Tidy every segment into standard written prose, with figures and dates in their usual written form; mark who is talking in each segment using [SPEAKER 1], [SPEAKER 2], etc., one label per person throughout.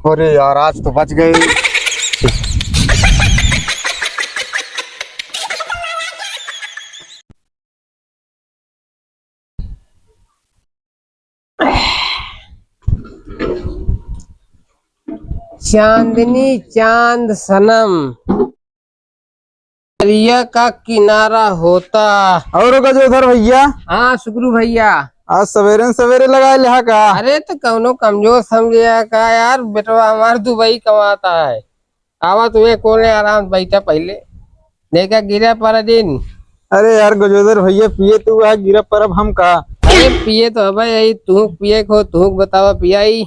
[SPEAKER 1] अरे यार आज तो बच गए।
[SPEAKER 2] चांदनी चांद सनम दरिया का किनारा होता।
[SPEAKER 3] और गजोधर भैया
[SPEAKER 2] हाँ सुकरू भैया।
[SPEAKER 3] आज सवेरे सवेरे लगा लिया का।
[SPEAKER 2] अरे तो कौनो कमजोर समझिया का यार, बेटवा हमार दुबई कमाता है। आवा तुम्हें कोने आराम बैठा पहले देखा गिरा पर दिन।
[SPEAKER 3] अरे यार गजोधर भैया पिए तू है गिरा पर अब हम का।
[SPEAKER 2] अरे पिए तो अब यही तू पिए को तू बतावा पियाई।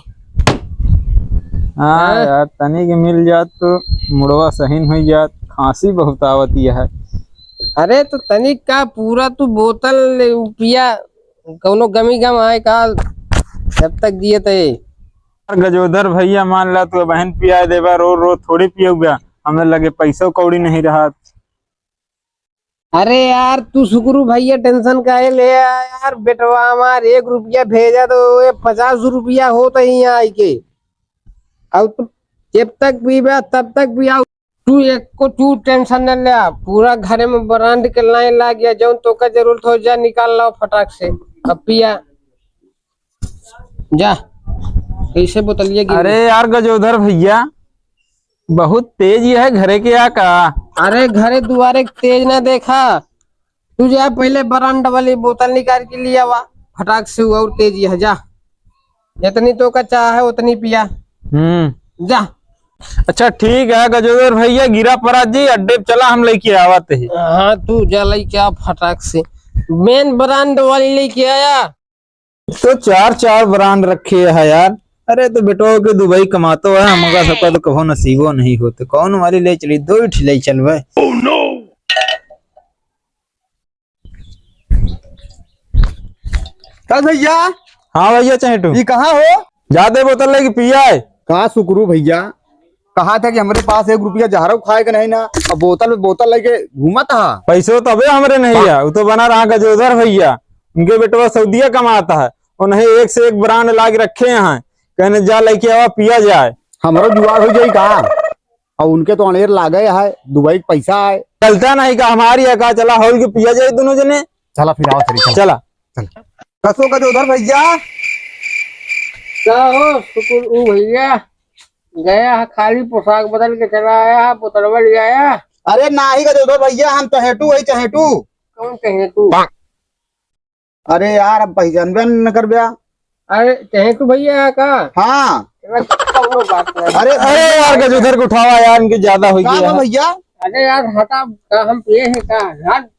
[SPEAKER 3] हाँ यार तनी के मिल जात तो मुड़वा सहीन हो जात। खांसी बहुत आवती है।
[SPEAKER 2] अरे तो तनिक का पूरा तू बोतल पिया, कौनो गमी गम आए काल जब तक दिए थे।
[SPEAKER 3] गजोधर भैया मान ला तू बहन पिया देवा रो रो थोड़ी पियोगा। हमें लगे पैसों कौड़ी नहीं रहा।
[SPEAKER 2] अरे यार तू सुकरू भैया टेंशन काहे ले यार, बेटवा हमार 1 रुपया भेजा तो ये 50 रुपया होता ही यहाँ आई के। अब तू जब तक पीबा तब तक पिया। तू एक को तू टेंशन न ले, पूरा घरे में ब्रांड के लाइन ला गया जो तो का जरूरत हो जा निकाल लो फटाक से अब पिया जा। कैसे बोतलिए
[SPEAKER 3] अरे यार गजोधर भैया बहुत तेज है घरे के आ का।
[SPEAKER 2] अरे घरे दुआरे तेज ना देखा, तू जा पहले ब्रांड वाली बोतल निकाल के लिया वा फटाक से और तेज है जा। जितनी तो का चाह है उतनी पिया जा।
[SPEAKER 3] अच्छा ठीक है गजोधर भैया गिरा परा जी अड्डे पे चला हम लेके आवते ही।
[SPEAKER 2] हाँ तू जा लेके आ फटाक से, मेन ब्रांड वाली लेके आया।
[SPEAKER 3] तो चार चार ब्रांड रखे है यार। अरे तो बेटो के दुबई कमातो है हमका सबका तो कहो नसीबो नहीं होते। कौन वाली ले चली दो ही ठिलाई चलवे। oh, no!
[SPEAKER 1] कल भैया।
[SPEAKER 3] हाँ भैया चाहे तू
[SPEAKER 1] ये कहाँ हो?
[SPEAKER 3] जादे बोतल लेके पिया है।
[SPEAKER 1] कहाँ सुकरू भैया कहा था कि हमारे पास 1 रुपया जहरो खाएगा नहीं ना, अब बोतल बोतल लेके घूमा था।
[SPEAKER 3] पैसों तो अबे हमरे नहीं है, वो तो बना रहा गजोधर भैया। उनके बेटवा सऊदीया कमाता है और नहीं एक से एक ब्रांड ला के रखे हैं। कहने जा लेके आवा पिया जाए।
[SPEAKER 1] हमारा जुआर हो जाए कहा और उनके तो अनेर लागे है दुबई का पैसा है।
[SPEAKER 3] चलता नहीं का हमारी है का चला हॉल के पिया जाए दोनों जने।
[SPEAKER 1] चला फिर आओ चली
[SPEAKER 3] चला
[SPEAKER 1] कसो गजोधर भैया।
[SPEAKER 2] क्या हो सुकरू भैया, गया है खाली पोशाक बदल के चला आया, बोतलवा ले आया।
[SPEAKER 1] अरे ना ही गजोधर भैया हम चहेटू है चहेटू।
[SPEAKER 2] कौन कहे तू?
[SPEAKER 1] अरे यार अब पहचान न कर ब्या।
[SPEAKER 2] अरे कहे तू भैया का?
[SPEAKER 1] हाँ
[SPEAKER 2] बात नहीं।
[SPEAKER 1] अरे
[SPEAKER 3] अरे यार गजोधर को उठावा यार इनके ज्यादा हो गया
[SPEAKER 1] भैया।
[SPEAKER 2] अरे यार हटा हम पिए हैं का हट।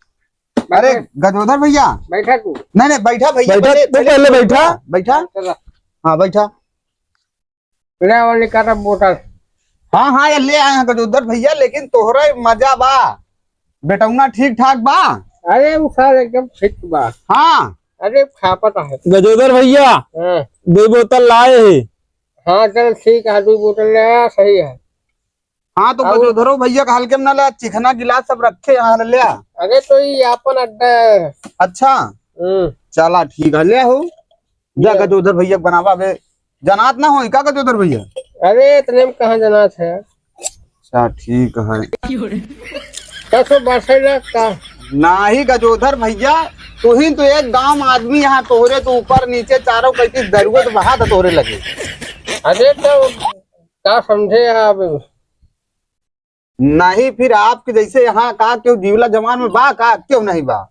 [SPEAKER 1] अरे गजोधर भैया
[SPEAKER 2] बैठा तू।
[SPEAKER 1] नहीं नहीं बैठा भैया
[SPEAKER 3] बैठा तो पहले बैठा
[SPEAKER 1] बैठा। हाँ बैठा।
[SPEAKER 2] निकाला बोतल।
[SPEAKER 1] हाँ हाँ ये ले आए हैं गजोधर भैया, लेकिन तोहरा मजा बा बेटौना ठीक ठाक बा।
[SPEAKER 2] अरे वो सारे एकदम फिट बा।
[SPEAKER 1] हाँ
[SPEAKER 2] अरे खापत है
[SPEAKER 3] गजोधर भैया।
[SPEAKER 2] हाँ
[SPEAKER 3] 2 बोतल लाए है।
[SPEAKER 2] हाँ चल ठीक है 2 बोतल ले आया सही है।
[SPEAKER 1] हाँ तो गजोधरो भैया का हल्के में ना ले, चिकना गिलास सब रखे यहाँ ले आ।
[SPEAKER 2] अरे तो ये अपन अड्डा है।
[SPEAKER 1] अच्छा चला ठीक है ले हो जा गजोधर भैया बनावा बे जनात ना हो का गजोधर भैया।
[SPEAKER 2] अरे इतने में कहाँ जनात है।
[SPEAKER 1] अच्छा ठीक है
[SPEAKER 2] कैसे बरसेला का
[SPEAKER 1] ना ही गजोधर भैया तू ही तो एक गांव आदमी यहाँ तोहरे तो ऊपर नीचे चारों पैंतीस जरूरत बहा था तोहरे लगे।
[SPEAKER 2] अरे तो क्या समझे आप?
[SPEAKER 1] नहीं फिर आपके जैसे यहाँ का क्यों जीवला जवान में बा का क्यों नहीं बा।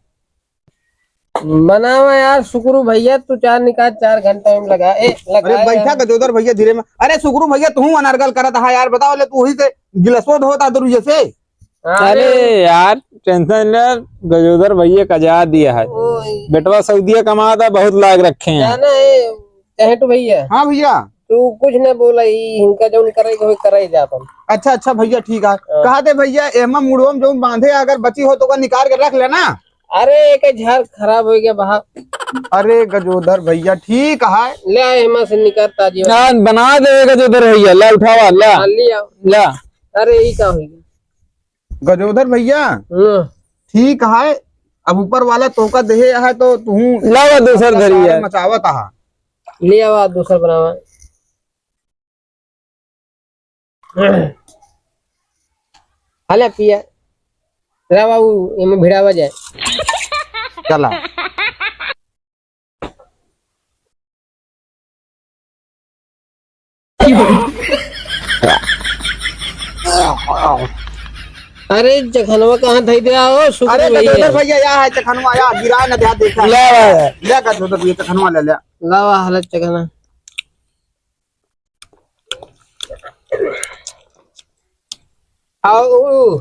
[SPEAKER 2] बनावा यार सुकरू भैया तू 4 निकाल 4 घंटे में लगा
[SPEAKER 1] अरे बैठा गजोधर भैया धीरे में। अरे सुकरू भैया तू अनर्गल करा था यार बताओ ले तू ही से गिलसोद होता दरू जैसे।
[SPEAKER 3] अरे यार टेंशन ले गजोधर भैया का जा दिया है। बेटवा सऊदीया कमाता बहुत लाग रखे हैं।
[SPEAKER 2] कहे तो भैया।
[SPEAKER 1] हाँ भैया
[SPEAKER 2] तू कुछ न बोला इनका जो करे जाता।
[SPEAKER 1] अच्छा अच्छा भैया ठीक है कहा दे भैया एमा मुड़ोम जो बांधे अगर बची हो तो निकाल के रख लेना।
[SPEAKER 2] अरे एक झाड़ खराब हो गया बाहर।
[SPEAKER 1] अरे गजोधर भैया ठीक है
[SPEAKER 2] ले आए हेमा से निकाल ताजी
[SPEAKER 3] बना दे गजोधर भैया ला उठावा ला ला।
[SPEAKER 2] अरे ये क्या हो गया
[SPEAKER 1] गजोधर भैया ठीक है अब ऊपर वाला तोका दे है तो तू
[SPEAKER 3] लावा दूसर धरी
[SPEAKER 1] मचावत
[SPEAKER 2] ले आवा दूसरा बनावा। हाले पिया रा बाबू एमे भिड़ावा जाए
[SPEAKER 1] चला
[SPEAKER 2] अरे जखनवा कहाँ थई दे आओ
[SPEAKER 1] अरे
[SPEAKER 2] शुक्र
[SPEAKER 1] गजोदर
[SPEAKER 2] भैया
[SPEAKER 1] भैया यहाँ है चखनवा, यहाँ गिरा न ध्यान देखा
[SPEAKER 3] ले
[SPEAKER 1] ले गजोदर भैया चखनवा ले ले।
[SPEAKER 2] लावा हालत चखना आओ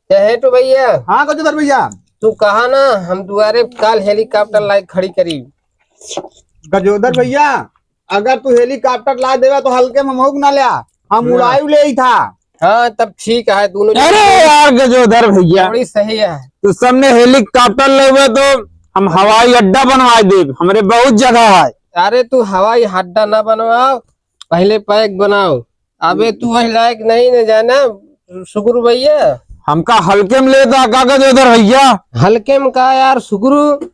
[SPEAKER 2] चाहे तो भैया
[SPEAKER 1] हाँ गजोदर भैया।
[SPEAKER 2] तू कहा ना हम तुम्हारे काल हेलीकॉप्टर लाइक खड़ी करी।
[SPEAKER 1] गजोदर भैया अगर तू हेलीकॉप्टर ला देवा तो हल्के में महूक ना लिया, हम उड़ायु ले ही था।
[SPEAKER 2] हाँ तब ठीक है दोनों
[SPEAKER 3] अरे यार गजोधर भैया,
[SPEAKER 2] थोड़ी सही है।
[SPEAKER 3] तो सबने हेलीकॉप्टर लेवे तो हम हवाई अड्डा बनवा दे, हमारे बहुत जगह है।
[SPEAKER 2] अरे तू हवाई अड्डा ना बनवाओ, पहले पैक बनाओ। अबे तू वही लायक नहीं न जाना शुक्र भैया।
[SPEAKER 3] हमका हल्के में लेता का गजोधर भैया?
[SPEAKER 2] हल्के में कहा यार शुक्र,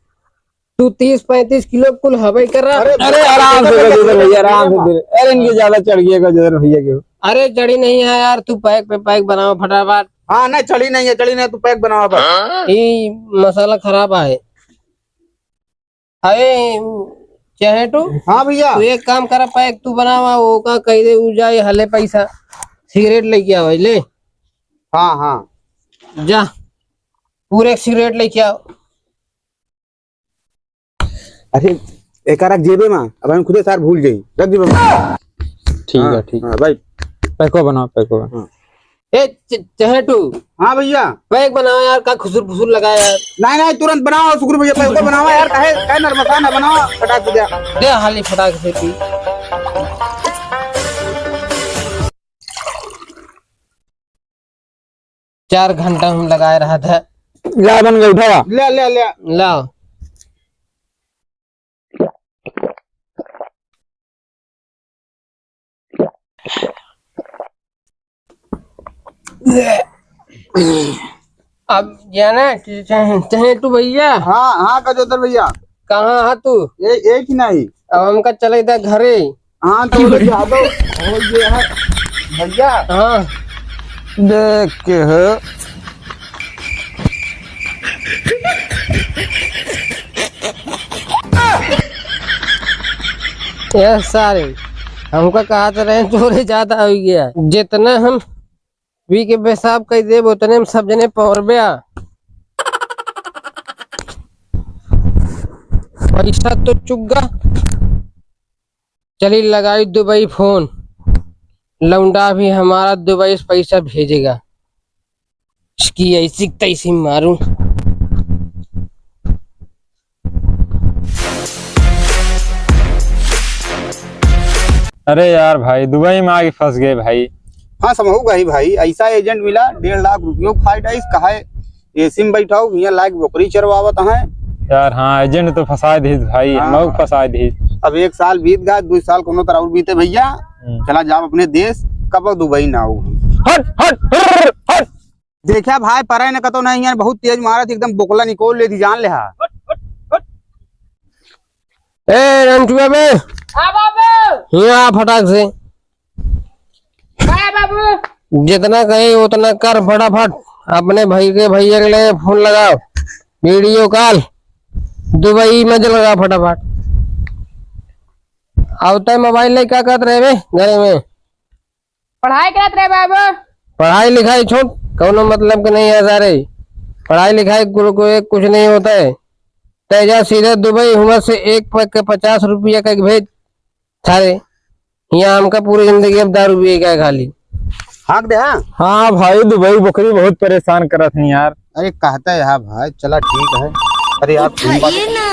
[SPEAKER 2] तू 30-35 किलो कुल हवाई कर रहा।
[SPEAKER 3] अरे आराम से गजोधर भैया, आराम से। अरे इनके ज्यादा चढ़ गया गजोधर भैया के।
[SPEAKER 2] अरे चढ़ी नहीं है यार, तू पैक पे पैक बनाओ फटाफट।
[SPEAKER 1] हाँ नहीं चली नहीं है, चली नहीं, तू पैक बनावा बस।
[SPEAKER 2] ये मसाला खराब है। अरे चाहे तो
[SPEAKER 1] हाँ भैया
[SPEAKER 2] तू एक काम करा, पैक तू बनावा, वो का कह दे उ जाए हले पैसा। सिगरेट लेके आओ ले।
[SPEAKER 1] हाँ हाँ
[SPEAKER 2] जा पूरे सिगरेट लेके आओ।
[SPEAKER 1] अरे एक रख जेबे में, अब हम खुदे सार भूल जाई, रख जेबे में।
[SPEAKER 3] ठीक है ठीक है
[SPEAKER 1] भाई
[SPEAKER 3] पैको बनाओ पैको बनाओ।
[SPEAKER 2] ए चाहे तू
[SPEAKER 1] हाँ भैया।
[SPEAKER 2] पैक बनाओ यार, का खुसुर फुसुर लगा यार।
[SPEAKER 1] नहीं नहीं तुरंत बनाओ शुक्र भैया, पैक बनावा यार, कहे नरमसा ना बनाओ, फटाक दे
[SPEAKER 2] दे हाली फटाक से पी। 4 घंटा हम लगाए रहा था।
[SPEAKER 3] ला बन गया, उठावा।
[SPEAKER 1] ले ले ले।
[SPEAKER 2] लाओ अब जाना चाहे तू भैया।
[SPEAKER 1] हाँ हाँ गजोदर भैया।
[SPEAKER 2] कहाँ है तू?
[SPEAKER 1] एक ही नहीं।
[SPEAKER 2] अब हमका चले था घरे।
[SPEAKER 1] हाँ तो जा दो हो ये है भैया।
[SPEAKER 2] हाँ
[SPEAKER 3] देख के है
[SPEAKER 2] ये सारे हमका कहा तो रहे चोरी ज्यादा हो गया। जितना हम वी के पेशाब कर दे उतने हम सब जने पौर बया। पैसा तो चुग्गा चली लगाई दुबई फोन, लौंडा भी हमारा दुबई से पैसा भेजेगा। इसकी ऐसी तैसी मारूं।
[SPEAKER 3] अरे यार भाई दुबई में आके फंस गए भाई।
[SPEAKER 1] हाँ समझूंगा ही भाई, ऐसा एजेंट मिला 1.5 लाख रुपयों फाइट है, कहा है एसी में बैठाओ यहाँ लाइक बकरी चरवावत है
[SPEAKER 3] यार। हाँ एजेंट तो फंसा दी भाई,
[SPEAKER 1] हाँ।
[SPEAKER 3] मऊ फंसा दी।
[SPEAKER 1] अब 1 साल बीत गया, 2 साल कोनो तरह और बीते भैया। चला जाओ अपने देश, कब दुबई ना हो।
[SPEAKER 3] हट हट हट हट।
[SPEAKER 1] देखा भाई परे न कतो नहीं यार, बहुत तेज मारा थी, एकदम बोकला निकोल ले थी, जान ले। हाँ
[SPEAKER 2] ए रंटुआ बे, यहाँ फटाक से जितना कहे उतना कर फटाफट। अपने भाई के भैया के लिए फोन लगाओ, वीडियो कॉल दुबई में लगा फटाफट। आवता मोबाइल ले क्या करते रहे घरे में?
[SPEAKER 4] पढ़ाई करत रहे बाबू।
[SPEAKER 2] पढ़ाई लिखाई छोड़, कौनो मतलब के नहीं है सारे। पढ़ाई लिखाई कुछ नहीं होता है। तेजा सीधे दुबई हुआ से एक पैक के 50 रुपया का भेज सारे। यहाँ हमका पूरी जिंदगी अब 10 रुपये का खाली।
[SPEAKER 1] हाँ दे। हाँ
[SPEAKER 3] हाँ भाई दुबई बकरी बहुत परेशान करत नहीं यार।
[SPEAKER 1] अरे कहता है हाँ भाई, चला ठीक है। अरे आप
[SPEAKER 4] उठाइए ना,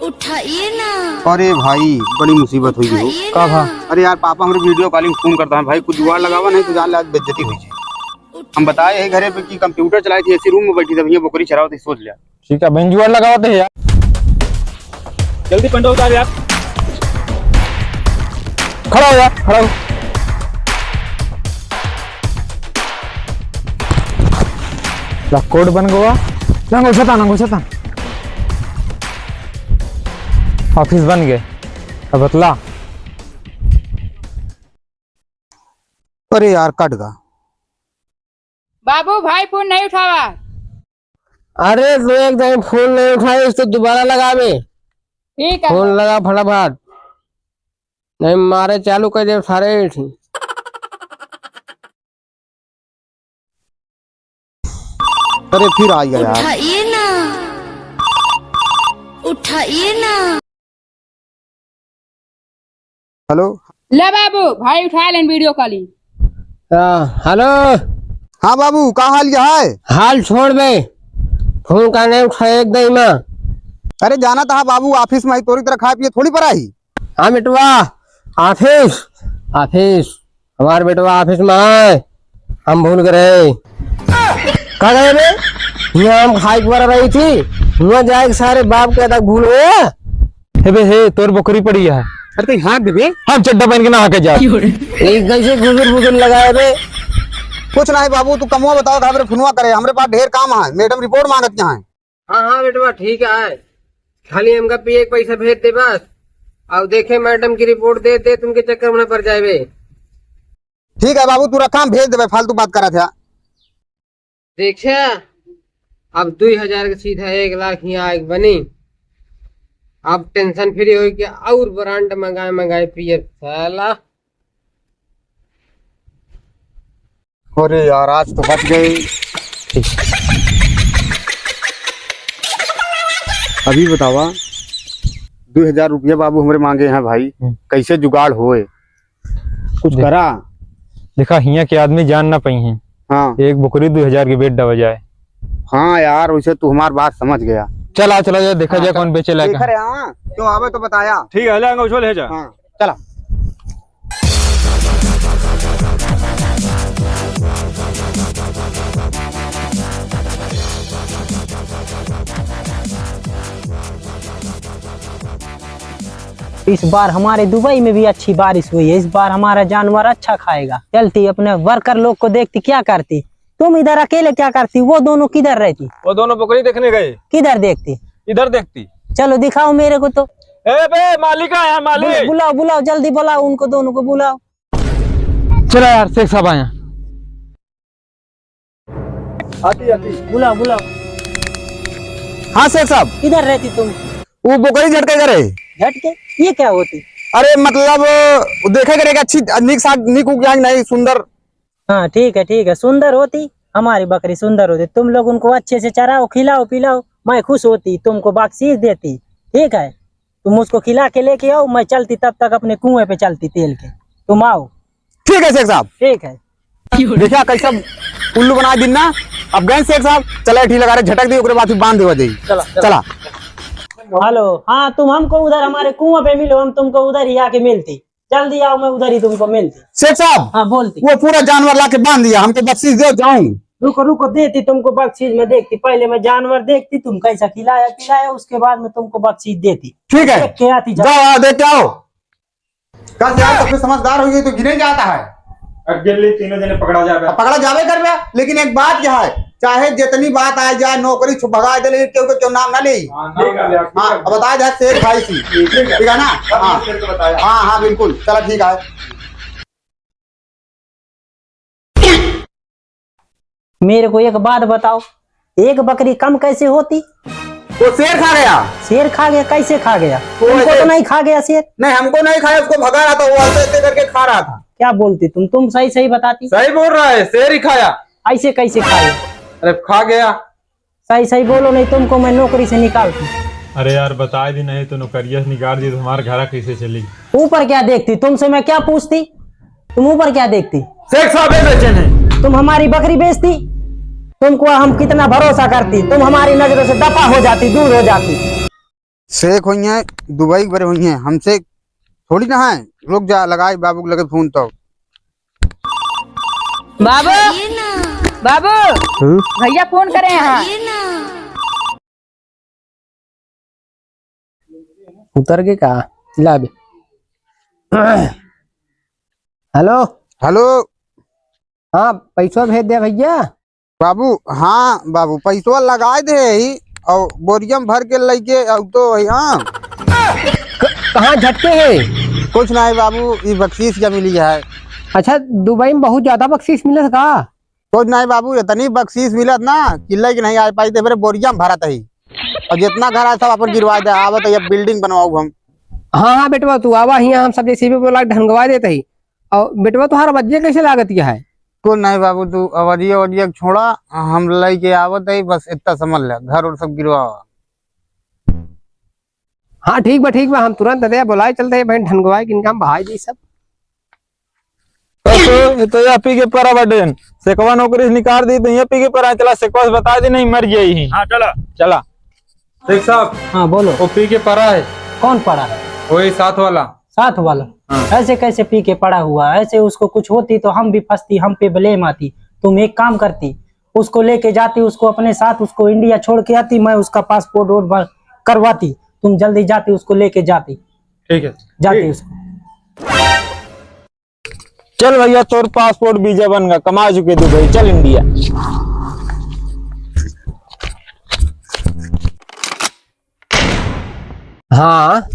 [SPEAKER 4] उठाइए ना,
[SPEAKER 1] अरे भाई बड़ी मुसीबत हुई हो।
[SPEAKER 4] उठाइए
[SPEAKER 3] कब?
[SPEAKER 4] ना।
[SPEAKER 1] अरे यार पापा हमारे वीडियो कॉलिंग फोन करता है भाई, कुछ जुगाड़ लगावा नहीं तो जान आज बेइज्जती हुई है। हम बताए है घरे पे कि कंप्यूटर चलाई थी, ऐसी रूम में बैठी थी, भैया बकरी चराओ थी, सोच लिया।
[SPEAKER 3] ठीक है बेंजुआर लगाते हैं यार। जल्दी पंडा उतार यार। खड़ा हो यार, खड़ा हो। कोड बन गया। नंगो छता ऑफिस बन गए। अब बतला
[SPEAKER 1] अरे यार कट गा।
[SPEAKER 4] बाबू भाई फोन नहीं उठावा।
[SPEAKER 2] अरे तो एक टाइम फोन नहीं उठाए तो दोबारा लगावे।
[SPEAKER 4] ठीक है।
[SPEAKER 2] फोन लगा फटाफट, नहीं मारे चालू कर दे सारे।
[SPEAKER 1] अरे फिर आ गया यार।
[SPEAKER 4] उठाइए ना, उठाइए ना।
[SPEAKER 1] हेलो।
[SPEAKER 4] ले बाबू भाई उठा लेन वीडियो कॉलिंग।
[SPEAKER 2] हेलो।
[SPEAKER 1] हाँ बाबू का हाल क्या है?
[SPEAKER 2] हाल छोड़ बे, फोन का नहीं उठाए एकदम में।
[SPEAKER 1] अरे जाना था बाबू, ऑफिस में ही तोरी तरह खाए पिए थोड़ी पर आई।
[SPEAKER 2] हाँ बेटवा, ऑफिस ऑफिस हमारे बेटवा ऑफिस में है, हम भूल गए। कहा गए बे? यहाँ हम खाई पर रही थी, वहाँ जाए सारे बाप के तक भूल गए।
[SPEAKER 3] हे बे हे तोर बकरी पड़ी है।
[SPEAKER 1] अरे तो हाँ देवे,
[SPEAKER 3] हम चड्डा पहन के नहा के जा।
[SPEAKER 2] एक कैसे गुजर लगाए बे?
[SPEAKER 1] कुछ नहीं बाबू, तू कमुआ बताओ था मेरे फोनवा करे, हमारे पास ढेर काम है, मैडम रिपोर्ट मांगत यहाँ है।
[SPEAKER 2] हाँ हाँ बेटवा ठीक है, खाली हमका पे एक पैसा भेज दे बस। अब देखे मैडम की रिपोर्ट दे दे, तुमके चक्कर में पड़ जाए बे।
[SPEAKER 1] ठीक है बाबू, तू रखा हम भेज देवे, फालतू बात करा था।
[SPEAKER 2] देखा अब 2000 के सीधा 1 लाख यहाँ आग बनी। अब टेंशन फ्री हो कि और ब्रांड मंगाए पियर साला।
[SPEAKER 1] अरे यार आज तो बच गए। अभी बतावा 2000 रुपया बाबू हमारे मांगे हैं भाई, कैसे जुगाड़ होए कुछ करा।
[SPEAKER 3] देखा हिया के आदमी जान ना पाई हैं।
[SPEAKER 1] हाँ
[SPEAKER 3] एक बकरी 2000 की बेच दबा जाए।
[SPEAKER 1] हाँ यार वैसे तू हमारी बात समझ गया।
[SPEAKER 3] चला चला जाए, देखा जाए कौन बेचे लायक है।
[SPEAKER 1] हाँ क्यों आवे तो बताया।
[SPEAKER 3] ठीक है ले उसको ले जा।
[SPEAKER 1] हाँ चला।
[SPEAKER 5] इस बार हमारे दुबई में भी अच्छी बारिश हुई है। इस बार हमारा जानवर अच्छा खाएगा। चलती अपने वर्कर लोग को देखती क्या करती, तुम इधर अकेले क्या करती, वो दोनों किधर रहती?
[SPEAKER 3] वो दोनों बकरी देखने गए।
[SPEAKER 5] किधर देखती?
[SPEAKER 3] इधर देखती।
[SPEAKER 5] चलो दिखाओ मेरे को तो।
[SPEAKER 3] ए बे मालिक आया, मालिक
[SPEAKER 5] बुलाओ बुलाओ जल्दी बुलाओ, उनको दोनों को बुलाओ।
[SPEAKER 3] चला यार, शेख साहब आया।
[SPEAKER 1] आती
[SPEAKER 5] बुलाओ बुलाओ।
[SPEAKER 1] हाँ शेख साहब,
[SPEAKER 5] किधर रहती तुम?
[SPEAKER 1] वो बकरी झटके करे।
[SPEAKER 5] झटके? ये क्या होती?
[SPEAKER 1] अरे मतलब देखे करेगा अच्छी निक उग जाएंगे, नहीं सुंदर।
[SPEAKER 5] हाँ ठीक है सुंदर होती, हमारी बकरी सुंदर होती। तुम लोग उनको अच्छे से चराओ, खिलाओ पिलाओ, मैं खुश होती, तुमको बख्शीश देती। ठीक है, तुम उसको खिला के लेके आओ, मैं चलती तब तक अपने कुएं पे चलती तेल के। तुम आओ।
[SPEAKER 1] ठीक है शेख साहब।
[SPEAKER 5] ठीक है।
[SPEAKER 1] देखा कैसा उल्लू बना दिन ना। अब गए शेख साहब, चला ठीक लगा रहे, झटक दी उसके बाद फिर बांध देवा दी। चला।
[SPEAKER 5] हेलो, हाँ तुम हमको उधर हमारे कुआं पे मिलो, हम तुमको उधर ही आके मिलती। जल्दी आओ, मैं उधर ही तुमको मिलती।
[SPEAKER 1] शेख साहब
[SPEAKER 5] हाँ बोलती।
[SPEAKER 1] वो पूरा जानवर ला के बांध दिया, हमके बख्शीश दे जाऊं।
[SPEAKER 5] रुको रुको, देती तुमको बख्शीश में देखती। पहले मैं जानवर देखती, तुम कैसा खिलाया पिलाया, उसके बाद में तुमको बख्शीश देती।
[SPEAKER 1] ठीक है,
[SPEAKER 5] देख के आती जाओ।
[SPEAKER 1] जाओ देख के आओ। कल यार तो फिर समझदार हो गई तो गिने जाता है।
[SPEAKER 3] अकेले तीनों जने पकड़ा जाए।
[SPEAKER 1] पकड़ा जावे कर बे, लेकिन एक बात क्या है, चाहे जितनी बात आ जाए नौकरी भगा दे, क्यों नाम ना ले। हाँ बताया जाए शेर खाई सी, ठीक है ना। हाँ बिल्कुल, चलो ठीक है।
[SPEAKER 5] मेरे को एक बात बताओ, एक बकरी कम कैसे होती?
[SPEAKER 1] वो शेर खा गया।
[SPEAKER 5] शेर खा गया? कैसे खा गया? तुमको तो नहीं खा गया शेर?
[SPEAKER 1] नहीं हमको नहीं खाया, उसको भगा रहा था, वो ऐसे करके खा रहा था।
[SPEAKER 5] क्या बोलती तुम सही बताती।
[SPEAKER 3] सही बोल रहा है, शेर ही खाया।
[SPEAKER 5] ऐसे कैसे खाया?
[SPEAKER 3] अरे खा गया।
[SPEAKER 5] सही बोलो, नहीं तुमको मैं नौकरी से निकालती।
[SPEAKER 6] अरे यार बता दी नहीं तो नौकरिया से निकाल दी तो हमारा घर कैसे चली।
[SPEAKER 5] ऊपर क्या देखती? तुमसे मैं क्या पूछती? तुम ऊपर क्या देखती?
[SPEAKER 3] शेख साहब बेचे नहीं।
[SPEAKER 5] तुम हमारी बकरी बेचती, तुमको हम कितना भरोसा करती, तुम हमारी नजरों से दफा हो जाती, दूर हो जाती।
[SPEAKER 1] शेख हुई है, दुबई बड़े हुई है, हमसे थोड़ी ना है। रुक जा, लगाए बाबू को लगे फोन। तो
[SPEAKER 4] बाबू भैया फोन करे हैं।
[SPEAKER 2] उतर के कहा ला बे। हेलो
[SPEAKER 1] हेलो
[SPEAKER 2] हाँ, पैसा भेज दे भैया।
[SPEAKER 1] बाबू। हाँ बाबू, पैसा लगा दे ही और बोरियम भर के लेके तो। हाँ
[SPEAKER 2] कहाँ झटके है?
[SPEAKER 1] कुछ नहीं बाबू, ये बख्शीश क्या मिली है।
[SPEAKER 2] अच्छा, दुबई में बहुत ज्यादा बख्शीश मिलत का?
[SPEAKER 1] तो नहीं बाबू, इतनी बख्शीश मिलत ना किले की नहीं आ पाई थे, फिर बोरिया में भरत है। और जितना घर है सब अपन गिरवा दे, आवत है बिल्डिंग बनवाऊ हम।
[SPEAKER 2] हाँ हाँ बेटवा, तू आवा यहाँ, हम सब जैसे भी बोला ढंगवा देते ही। और बेटवा तुहार बज्जे कैसे लागत है?
[SPEAKER 1] कुल नहीं बाबू, तू अवधिया वधिया छोड़ा, हम लेके आवत है, बस इतना समझ ले, घर और सब गिरवा।
[SPEAKER 2] हाँ ठीक बा, हम तुरंत दे बुलाए चलते हैं बहन, ढंगवाए किनका हम बहाई दी सब।
[SPEAKER 3] ये तो यहाँ पी के परा बटन सेकवा नौकरी से निकाल दी, तो यहाँ पी के परा चला सेकवा से बता दी नहीं मर गई ही।
[SPEAKER 6] हाँ चला
[SPEAKER 3] चला
[SPEAKER 6] शेख साहब,
[SPEAKER 5] हाँ बोलो।
[SPEAKER 6] वो पी के पड़ा है,
[SPEAKER 5] कौन पड़ा है?
[SPEAKER 6] वही साथ वाला।
[SPEAKER 5] साथ वाला? ऐसे कैसे पी के पड़ा हुआ? ऐसे उसको कुछ होती तो हम भी फंसती, हम पे ब्लेम आती। तुम एक काम करती, उसको लेके जाती, उसको अपने साथ, उसको इंडिया छोड़ के आती, मैं उसका पासपोर्ट वोट करवाती, तुम जल्दी जाती उसको लेके जाती।
[SPEAKER 6] ठीक है,
[SPEAKER 5] जाती उसको।
[SPEAKER 3] चल भैया, तोर पासपोर्ट वीजा बन गया, कमा चुके दुबई, चल इंडिया।
[SPEAKER 2] हाँ,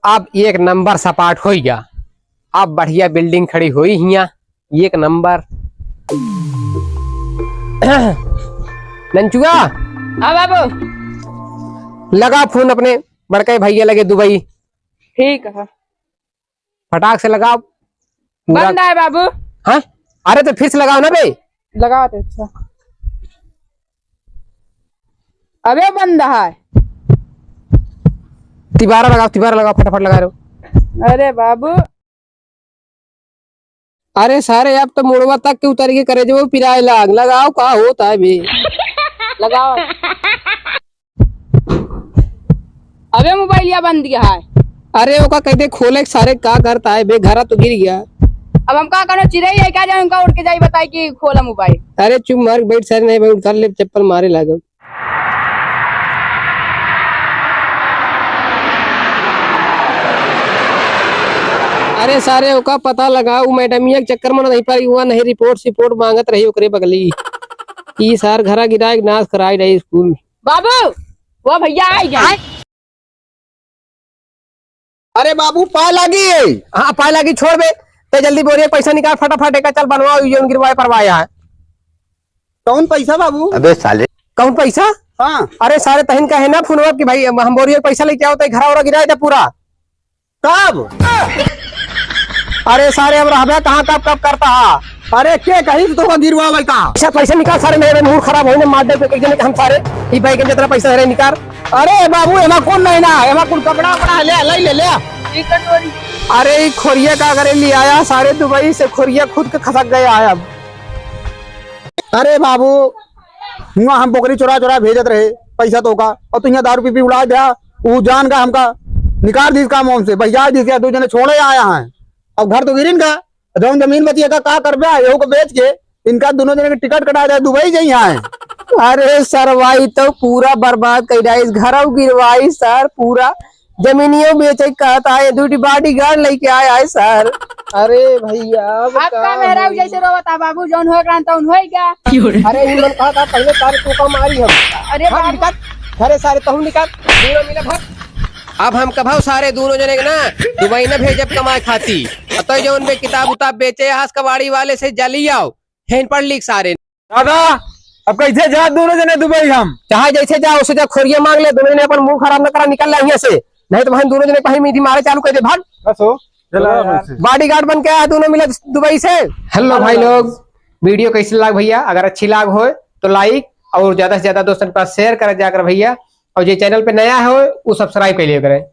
[SPEAKER 2] अब एक नंबर सपाट हो गया, अब बढ़िया बिल्डिंग खड़ी हुई हिया, एक नंबर। नंचुआ,
[SPEAKER 4] हाँ बाबू।
[SPEAKER 2] लगा फोन अपने बड़के भैया लगे दुबई,
[SPEAKER 4] ठीक है,
[SPEAKER 2] फटाक से लगाओ। पूरा
[SPEAKER 4] बंद है बाबू।
[SPEAKER 2] हाँ, अरे तो फिर से लगाओ ना बे।
[SPEAKER 4] लगा दे। अच्छा, अबे बंद है।
[SPEAKER 2] तिबारा लगाओ, फटाफट लगा रहे।
[SPEAKER 4] अरे बाबू,
[SPEAKER 2] अरे सारे अब तो मुड़वा तक के उतर के करे जो पिराए लाग लगाओ, का होता है बे।
[SPEAKER 4] लगाओ। अबे मोबाइल या बंद गया है।
[SPEAKER 2] अरे ओका कहते खोले सारे का करता है बे, घरा तो गिर गया।
[SPEAKER 4] अब हम का करो, चिड़ै है क्या जाए उनका उड़ के जाई बताई कि खोला मोबाइल।
[SPEAKER 2] अरे चुप मार बैठ, सारे नहीं बैठ, उतार ले चप्पल मारे लागो। अरे सारे ओका पता लगाओ, मैडमिया के चक्कर में नहीं पाई हुआ, नहीं रिपोर्ट मांगत रही ओकरे बगली। ई सार घरा गिरा के नाश कराई रही स्कूल।
[SPEAKER 4] बाबू, वो भैया आई गए।
[SPEAKER 1] अरे बाबू पाए लगी।
[SPEAKER 2] हाँ पाए लगी, छोड़ बे, ते जल्दी बोलिए पैसा निकाल फटाफट, एक चल बनवाओ, ये गिरवाए परवाया है।
[SPEAKER 1] कौन पैसा बाबू?
[SPEAKER 3] अबे साले,
[SPEAKER 2] कौन पैसा?
[SPEAKER 1] हाँ,
[SPEAKER 2] अरे सारे तहन का है ना फोनवा कि भाई हम बोरियर पैसा लेके आओ, तो घरा गिराया था पूरा।
[SPEAKER 1] कब?
[SPEAKER 2] अरे सारे अब रहबे कहाँ कब करता है?
[SPEAKER 1] अरे के कहीं तो गिरवा भाई का?
[SPEAKER 2] पैसा निकाल, सारे मेरे मूड खराब होने मार दे पे जने हम सारे ई भाई के जितना पैसा है निकाल।
[SPEAKER 1] अरे बाबू एमा कौन नहीं ना, एमा कुल कपड़ा वपड़ा ले।
[SPEAKER 2] अरे ई खोरिया का करे ले आया, सारे दुबई से खोरिया खुद के खसक गया है अब।
[SPEAKER 1] अरे बाबू हुआ हम बोकरी चोरा भेजत रहे पैसा तो का, और तू यहाँ दारू पी उड़ा दिया, वो जान का हमका निकाल दी काम से भैया दी, दो जने छोड़े आया है, और घर तो गिरिन का जो जमीन बची है का कर बे को बेच के इनका दोनों जने के टिकट कटा जाए दुबई जाइए आए।
[SPEAKER 2] अरे सरवाई तो पूरा बर्बाद कर रहा है, इस घर गिरवाई सर, पूरा जमीनियों बेचे कहता है, दूटी बॉडी गार्ड लेके आया है सर। अरे भैया
[SPEAKER 4] आपका मेहरा जैसे रोता बाबू, जौन हो गया उन हो गया।
[SPEAKER 2] अरे इन मन कहा था पहले सारे टोका मारी हम।
[SPEAKER 4] अरे बाबू,
[SPEAKER 2] निकाल घरे सारे तहु निकाल, दोनों मिला भाग। अब हम कभाव सारे दोनों जने के ना दुबई न भेजब कमाए खाती, तो जौन बे किताब उताब बेचे हास कबाड़ी वाले से जली आओ, हेन पढ़ लिख सारे।
[SPEAKER 3] दादा अब कैसे जा दोनों जने दुबई? हम
[SPEAKER 2] चाहे जैसे जाओ उसे जा खोरिया मांग ले, दोनों जने अपन मुंह खराब न करा, निकल यहाँ से, नहीं तो हम दोनों जने कहीं मीठी मारे चालू कर दे, भाग। बॉडीगार्ड बन के आया दोनों मिले दुबई से। हेलो भाई लोग, वीडियो कैसी लाग भैया? अगर अच्छी लाग हो तो लाइक और ज्यादा से ज्यादा दोस्तों के पास शेयर कर जाकर भैया, और जो चैनल पे नया हो वो सब्सक्राइब कर लिया करें।